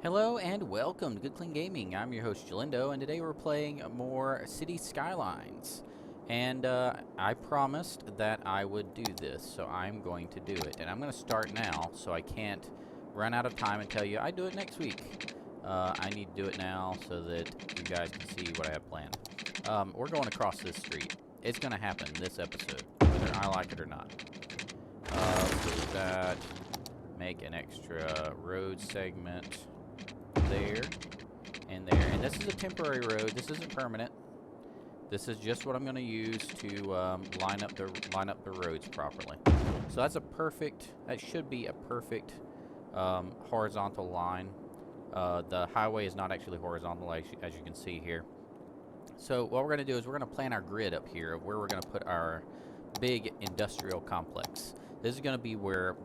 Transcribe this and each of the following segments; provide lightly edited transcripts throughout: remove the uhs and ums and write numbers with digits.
Hello and welcome to Good Clean Gaming. I'm your host Jalindo, and today we're playing more Cities Skylines. And I promised that I would do this, so I'm going to do it. And I'm going to start now, so I can't run out of time and tell you I do it next week. I need to do it now so that you guys can see what I have planned. We're going across this street. It's going to happen this episode, whether I like it or not. Let's do that. Make an extra road segment there and there. And this is a temporary road. This isn't permanent. This is just what I'm going to use to line up the roads properly. So that's a perfect. That should be a perfect horizontal line. The highway is not actually horizontal, as you can see here. So what we're going to do is we're going to plan our grid up here of where we're going to put our big industrial complex. This is going to be where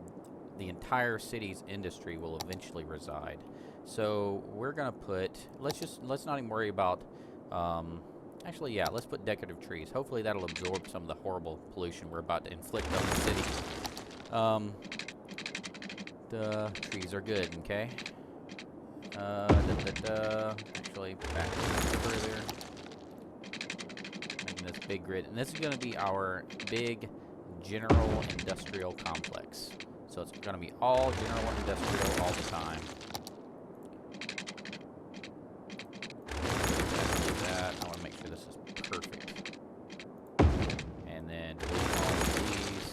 the entire city's industry will eventually reside. So we're going to put, let's not even worry about, actually, yeah, let's put decorative trees. Hopefully that'll absorb some of the horrible pollution we're about to inflict on the city. The trees are good, okay? Actually, back further. Making this big grid. And this is going to be our big general industrial complex. So it's going to be all general industrial all the time. That. I want to make sure this is perfect. And then delete all of these.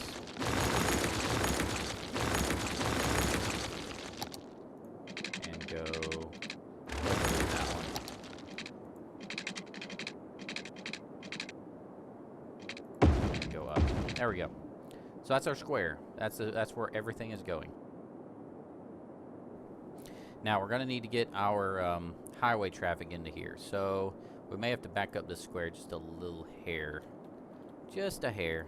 And go that one. And go up. There we go. So that's our square. That's where everything is going. Now we're going to need to get our highway traffic into here. So we may have to back up this square just a little hair. Just a hair.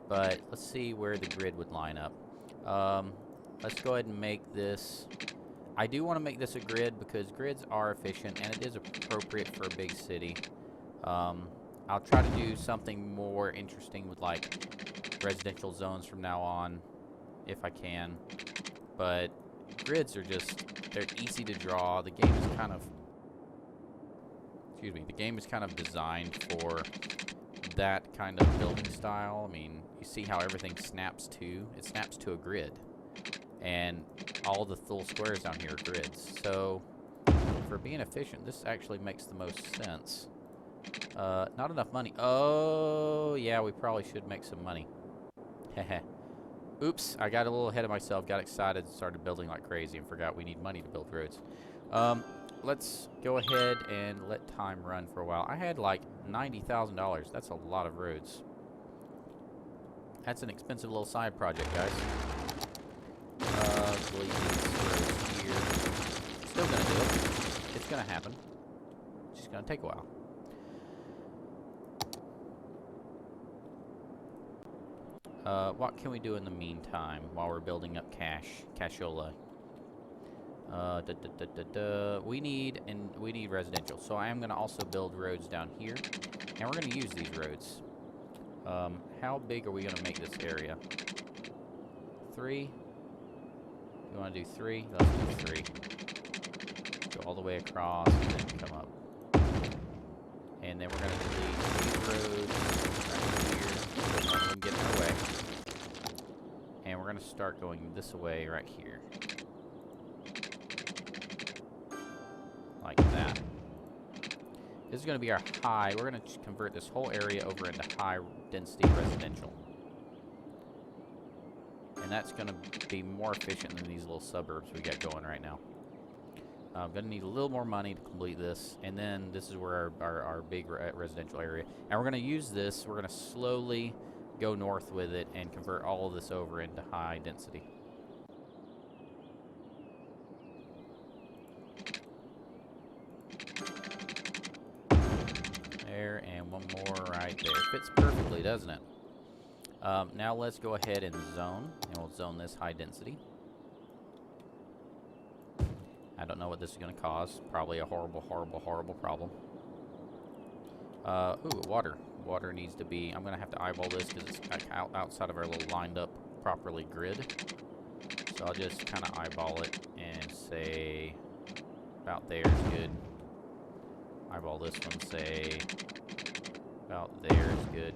But let's see where the grid would line up. Let's go ahead and make this. I do want to make this a grid because grids are efficient and it is appropriate for a big city. I'll try to do something more interesting with like residential zones from now on, if I can. But grids are just, they're easy to draw. The game is kind of, the game is kind of designed for that kind of building style. I mean, you see how everything snaps to, it snaps to a grid. And all the little squares down here are grids. So, for being efficient, this actually makes the most sense. Not enough money. Oh, yeah, we probably should make some money. Oops, I got a little ahead of myself, got excited, and started building like crazy, and forgot we need money to build roads. Let's go ahead and let time run for a while. I had like $90,000. That's a lot of roads. That's an expensive little side project, guys. Delete these roads here. Still gonna do it. It's gonna happen. It's just gonna take a while. What can we do in the meantime while we're building up cashola? We need residential, so I am going to also build roads down here, and we're going to use these roads. How big are we going to make this area? 3? You want to do 3? Let's do 3. Go all the way across and then come up. And then we're going to delete these roads right here, so none of them get in our way. And we're going to start going this way right here. Like that. This is going to be our high. We're going to convert this whole area over into high density residential. And that's going to be more efficient than these little suburbs we got going right now. I'm going to need a little more money to complete this. And then this is where our big residential area. And we're going to use this. We're going to slowly go north with it and convert all of this over into high density. There, and one more right there. Fits perfectly, doesn't it? Now let's go ahead and zone, and we'll zone this high density. I don't know what this is going to cause. Probably a horrible, horrible, horrible problem. Ooh, water. Water needs to be... I'm going to have to eyeball this because it's outside of our little lined up properly grid. So I'll just kind of eyeball it and say about there is good. Eyeball this one, say about there is good.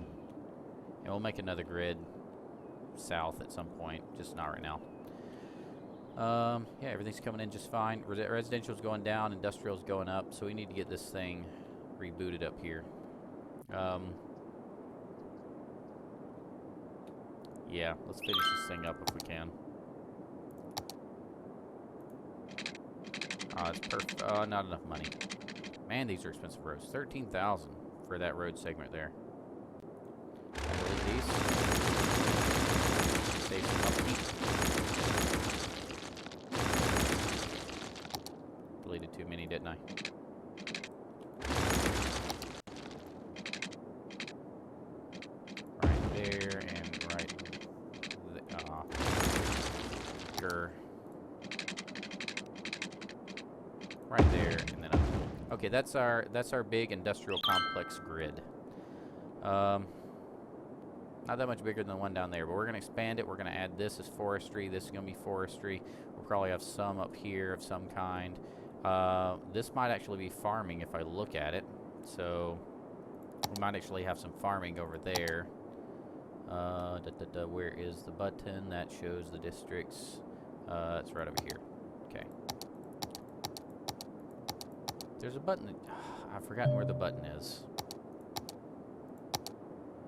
And we'll make another grid south at some point, just not right now. Yeah, everything's coming in just fine. Residential's going down, industrial's going up, so we need to get this thing rebooted up here. Yeah, let's finish this thing up if we can. It's perfect. Not enough money. Man, these are expensive roads. 13,000 for that road segment there. I delete these. Save some upkeep. Deleted too many, didn't I? Right there and right there. Right there and then up. Okay, that's our big industrial complex grid. Not that much bigger than the one down there, but we're going to expand it. We're going to add this as forestry. This is going to be forestry. We'll probably have some up here of some kind. This might actually be farming if I look at it. So we might actually have some farming over there. Where is the button that shows the districts? It's right over here. Okay. There's a button that, I've forgotten where the button is.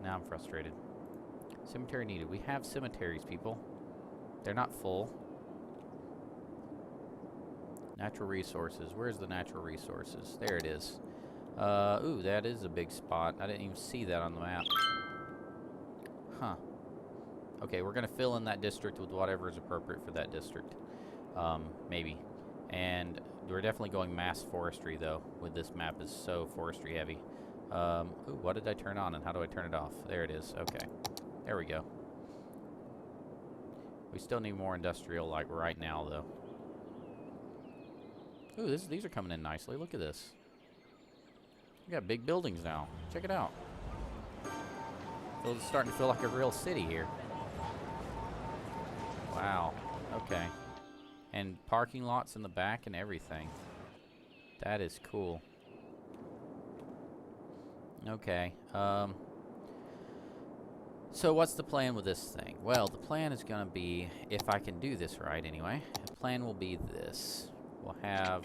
Now I'm frustrated. Cemetery needed. We have cemeteries, people. They're not full. Natural resources. Where's the natural resources? There it is. Ooh, that is a big spot. I didn't even see that on the map. Huh. Okay, we're going to fill in that district with whatever is appropriate for that district. Maybe. And we're definitely going mass forestry, though, with this map is so forestry heavy. Ooh, what did I turn on, and how do I turn it off? There it is. Okay. There we go. We still need more industrial, like, right now, though. Ooh, these are coming in nicely. Look at this. We got big buildings now. Check it out. It's starting to feel like a real city here. Wow. Okay. And parking lots in the back and everything. That is cool. Okay. So what's the plan with this thing? Well, the plan is going to be, if I can do this right anyway, the plan will be this. We'll have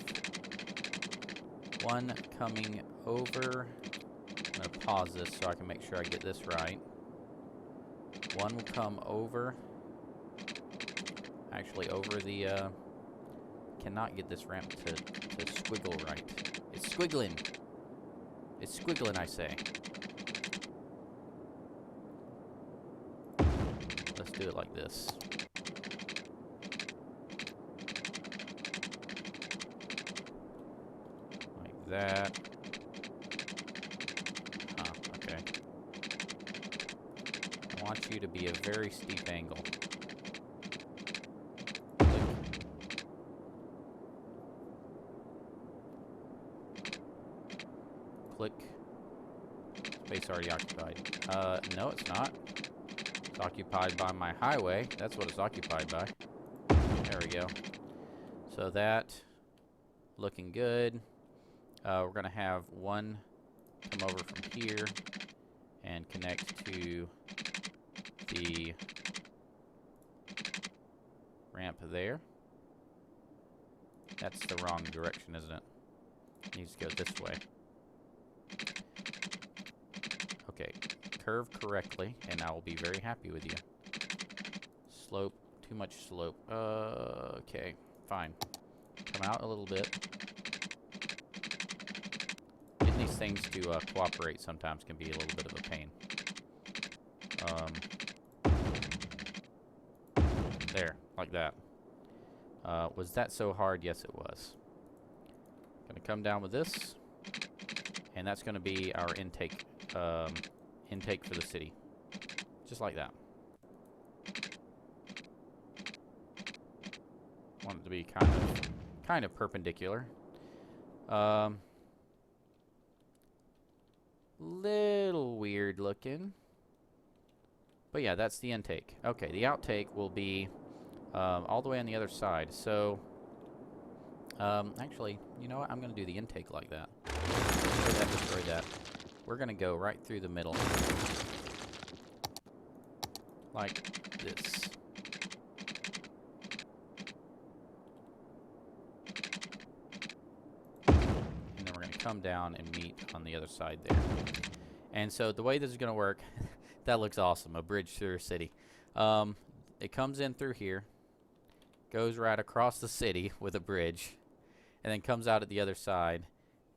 one coming over. I'm going to pause this so I can make sure I get this right. One will come over. Actually, over the, cannot get this ramp to squiggle right. It's squiggling. It's squiggling, I say. Let's do it like this. Like that. Huh, okay. I want you to be a very steep angle. Click. Space already occupied. No, it's not. It's occupied by my highway. That's what it's occupied by. There we go. So that, looking good. We're going to have one come over from here and connect to the ramp there. That's the wrong direction, isn't it? It needs to go this way. Okay, curve correctly, and I will be very happy with you. Slope, too much slope. Okay, fine. Come out a little bit. Getting these things to cooperate sometimes can be a little bit of a pain. There, like that. Was that so hard? Yes, it was. Gonna come down with this, and that's gonna be our intake for the city, just like that. Want it to be kind of perpendicular. Little weird looking, but yeah, that's the intake. Okay, the outtake will be all the way on the other side. So Actually, you know what? I'm going to do the intake like that. Destroy that, destroy that. We're going to go right through the middle. Like this. And then we're going to come down and meet on the other side there. And so the way this is going to work, that looks awesome, a bridge through a city. It comes in through here, goes right across the city with a bridge, and then comes out at the other side,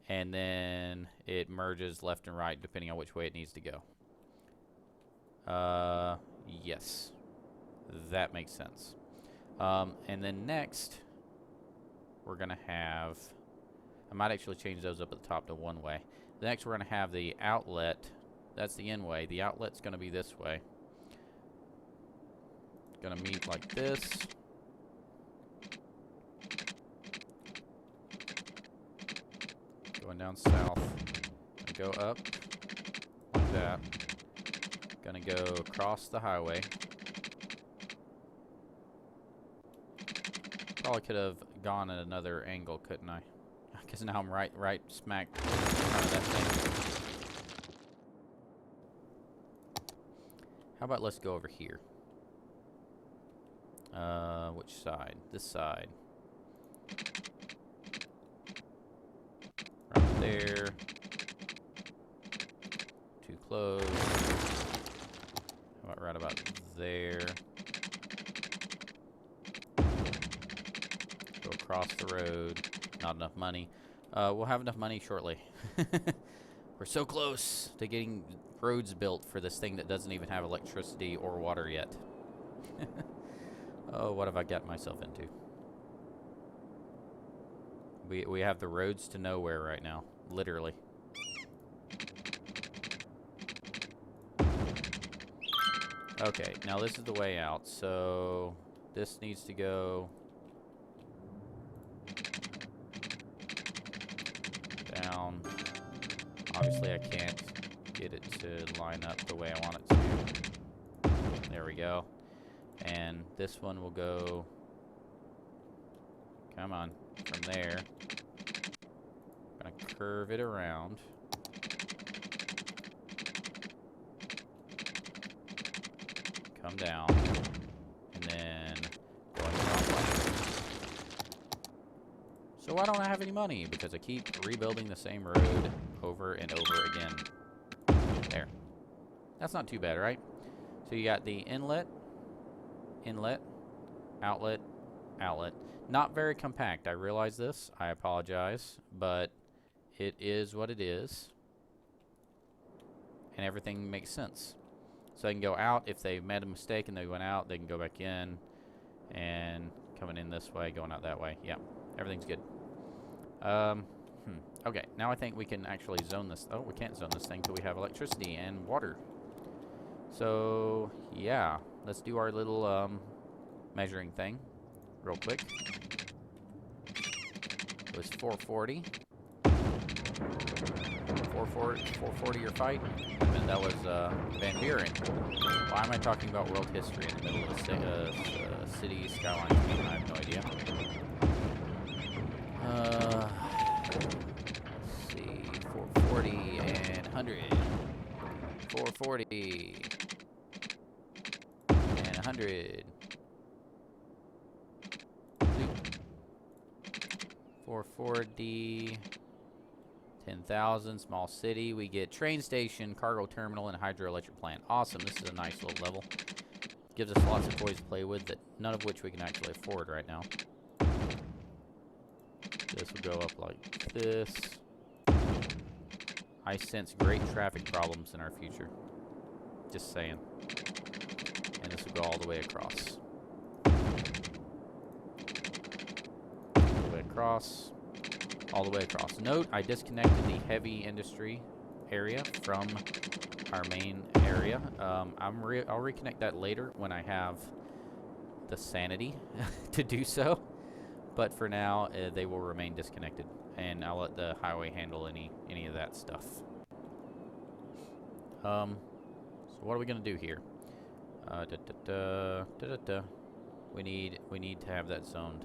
and then it merges left and right depending on which way it needs to go. Yes, that makes sense. And then next, we're going to have, I might actually change those up at the top to one way. Next, we're going to have the outlet. That's the in way. The outlet's going to be this way. Going to meet like this. Going down south. Go up like that. Going to go across the highway. Probably could have gone at another angle, couldn't I? Because now I'm right smack in front of that thing. How about let's go over here? Which side? This side. Right there. Too close. How about right about there? Go across the road. Not enough money. We'll have enough money shortly. We're so close to getting roads built for this thing that doesn't even have electricity or water yet. Oh, what have I got myself into? We have the roads to nowhere right now, literally. Okay, now this is the way out. So this needs to go down. Obviously, I can't get it to line up the way I want it to. There we go. And this one will go, come on, from there. Gonna curve it around. Come down. And then going clockwise. So why don't I have any money? Because I keep rebuilding the same road over and over again. There. That's not too bad, right? So you got the inlet, outlet, outlet. Not very compact. I realize this. I apologize. But it is what it is. And everything makes sense. So they can go out. If they made a mistake and they went out, they can go back in. And coming in this way, going out that way. Yeah, everything's good. Okay, now I think we can actually zone this. Oh, we can't zone this thing until we have electricity and water. So, yeah. Let's do our little measuring thing real quick. It was 440. 440 your fight. And that was Van Buren. Why am I talking about world history in the middle of the Cities Skylines? I have no idea. Let's see. 440 and 100. 440 and 100. 440. 10,000, small city. We get train station, cargo terminal, and hydroelectric plant. Awesome. This is a nice little level. Gives us lots of toys to play with, that none of which we can actually afford right now. This will go up like this. I sense great traffic problems in our future. Just saying. And this will go all the way across. All the way across. All the way across. Note, I disconnected the heavy industry area from our main area. I'll reconnect that later when I have the sanity to do so. But for now, they will remain disconnected, and I'll let the highway handle any of that stuff. So what are we gonna do here? We need to have that zoned.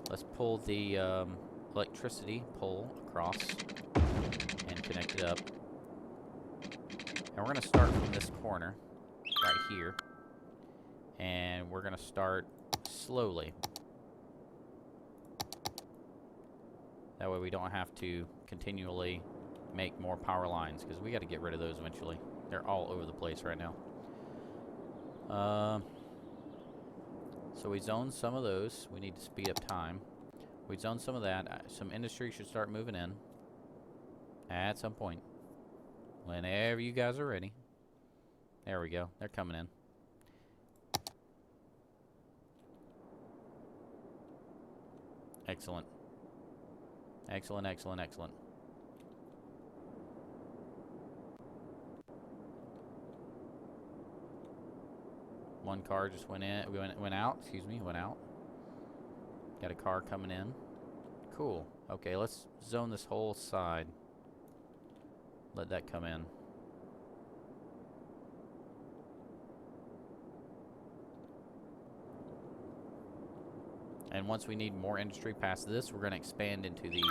Let's pull the electricity pole across and connect it up. And we're going to start from this corner right here. And we're going to start slowly. That way we don't have to continually make more power lines, because we got to get rid of those eventually. They're all over the place right now. So we zoned some of those. We need to speed up time. We zoned some of that. Some industry should start moving in at some point. Whenever you guys are ready. There we go. They're coming in. Excellent. Excellent, excellent, excellent. One car just went in. Went out. Excuse me. Went out. Got a car coming in. Cool. Okay, let's zone this whole side. Let that come in. And once we need more industry past this, we're going to expand into the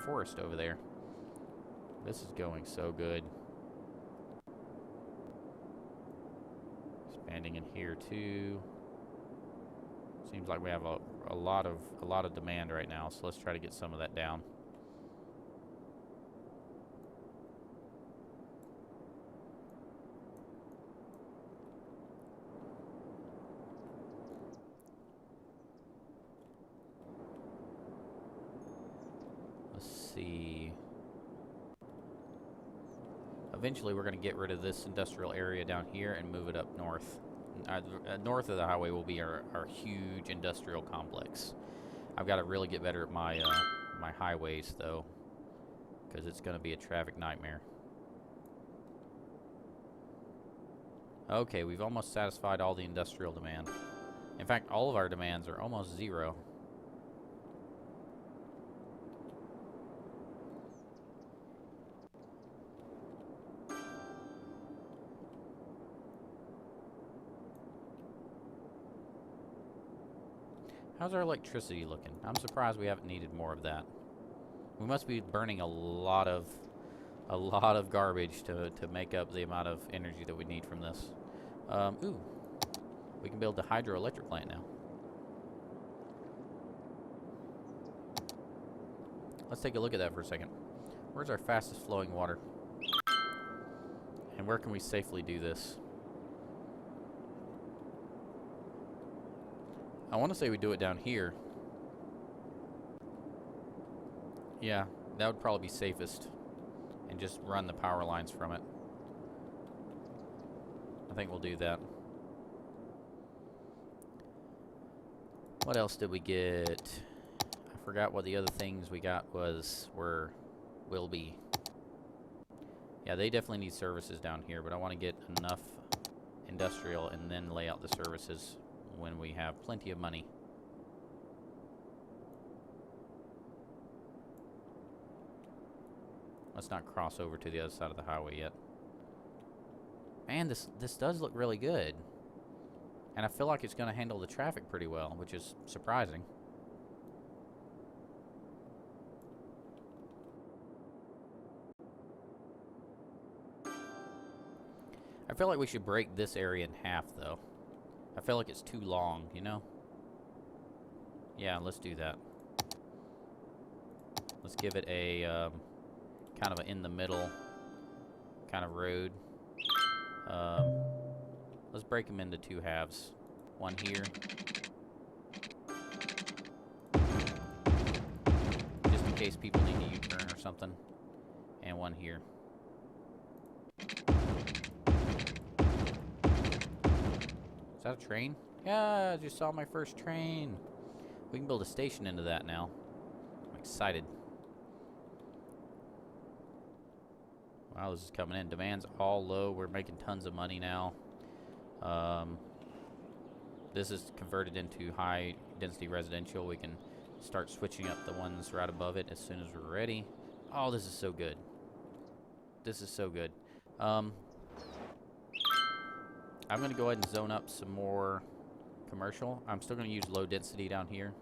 forest over there. This is going so good. Expanding in here too. Seems like we have a lot of demand right now, so let's try to get some of that down. Let's see. Eventually we're going to get rid of this industrial area down here and move it up north. North of the highway will be our huge industrial complex. I've got to really get better at my my highways though, because it's going to be a traffic nightmare. Okay, we've almost satisfied all the industrial demand. In fact, all of our demands are almost zero. How's our electricity looking? I'm surprised we haven't needed more of that. We must be burning a lot of garbage to make up the amount of energy that we need from this. Ooh, we can build the hydroelectric plant now. Let's take a look at that for a second. Where's our fastest flowing water? And where can we safely do this? I want to say we do it down here. Yeah, that would probably be safest. And just run the power lines from it. I think we'll do that. What else did we get? I forgot what the other things we got will be. Yeah, they definitely need services down here, but I want to get enough industrial and then lay out the services when we have plenty of money. Let's not cross over to the other side of the highway yet. Man, this does look really good. And I feel like it's going to handle the traffic pretty well, which is surprising. I feel like we should break this area in half, though. I feel like it's too long, you know? Yeah, let's do that. Let's give it a kind of an in-the-middle kind of road. Let's break them into two halves. One here. Just in case people need a U-turn or something. And one here. Is that a train? Yeah, I just saw my first train. We can build a station into that now. I'm excited. Wow, this is coming in. Demand's all low. We're making tons of money now. This is converted into high density residential. We can start switching up the ones right above it as soon as we're ready. Oh, this is so good. This is so good. I'm going to go ahead and zone up some more commercial. I'm still going to use low density down here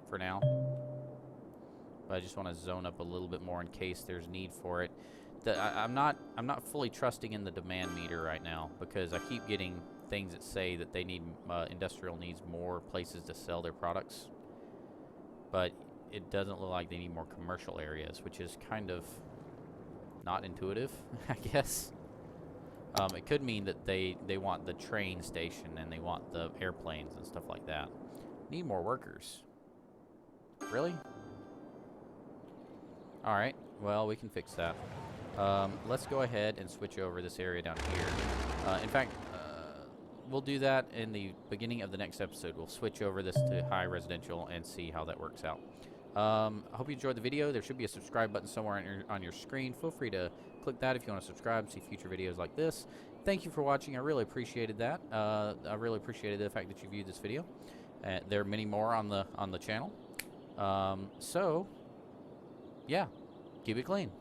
for now. but I just want to zone up a little bit more in case there's need for it. I'm not fully trusting in the demand meter right now because I keep getting things that say that they need industrial needs more places to sell their products, but it doesn't look like they need more commercial areas, which is kind of not intuitive, I guess. It could mean that they want the train station and they want the airplanes and stuff like that. Need more workers. Really? Alright, well, we can fix that. Let's go ahead and switch over this area down here. In fact, we'll do that in the beginning of the next episode. We'll switch over this to high residential and see how that works out. I hope you enjoyed the video. There should be a subscribe button somewhere on your screen. Feel free to click that if you want to subscribe and see future videos like this. Thank you for watching. I really appreciated that. I really appreciated the fact that you viewed this video. There are many more on the channel. So, yeah, keep it clean.